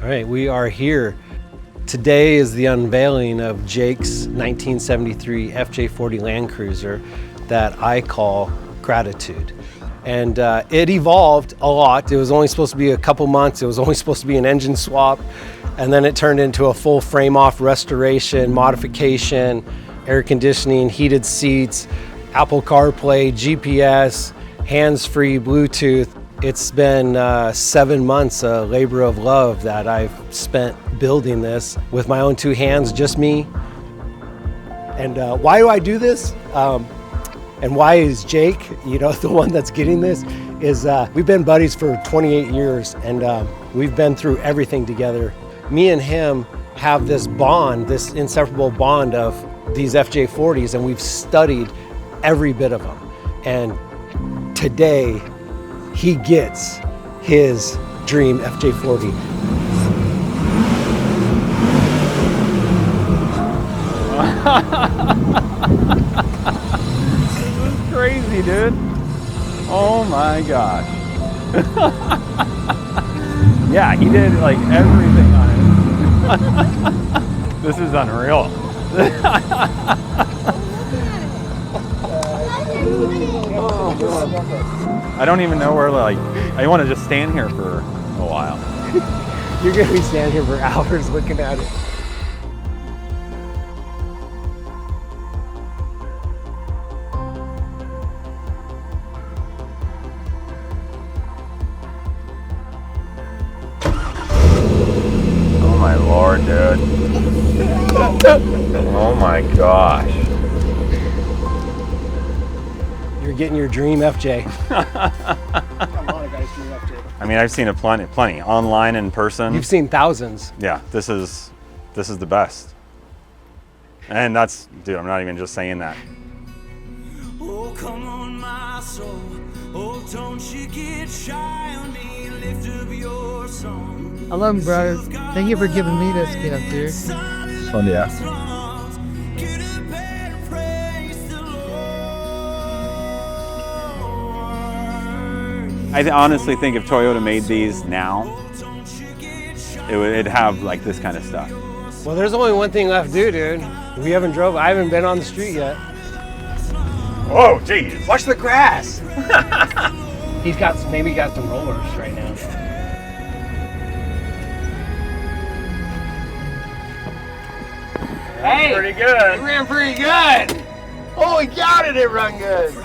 All right, we are here. Today is the unveiling of Jake's 1973 FJ40 Land Cruiser that I call Gratitude. And it evolved a lot. It was only supposed to be a couple months. It was only supposed to be an engine swap. And then it turned into a full frame-off restoration, modification, air conditioning, heated seats, Apple CarPlay, GPS, hands-free Bluetooth. It's been 7 months, a labor of love that I've spent building this with my own two hands, just me. And why do I do this? And why is Jake, the one that's getting this, is we've been buddies for 28 years and we've been through everything together. Me and him have this bond, this inseparable bond of these FJ40s, and we've studied every bit of them. And today, he gets his dream FJ40. This is crazy, dude. Oh my gosh. Yeah, he did like everything on it. This is unreal. I don't even know where, I want to just stand here for a while. You're going to be standing here for hours looking at it. Oh my Lord, dude. Oh my gosh. You're getting your dream FJ. Come on, guys, dream FJ. I mean, I've seen it plenty online, in person. You've seen thousands. Yeah, this is the best. And that's, dude, I'm not even just saying that. Oh, come on, my soul. Oh, don't you get shy on me. Lift up your song. I love him, brother. Thank you for giving me this gift, dude. Fun, yeah. I honestly think if Toyota made these now, it'd have like this kind of stuff. Well, there's only one thing left to do, dude. I haven't been on the street yet. Oh, geez. Watch the grass. Maybe got some rollers right now. Hey, Pretty good. it ran pretty good. Holy cow, did it run good.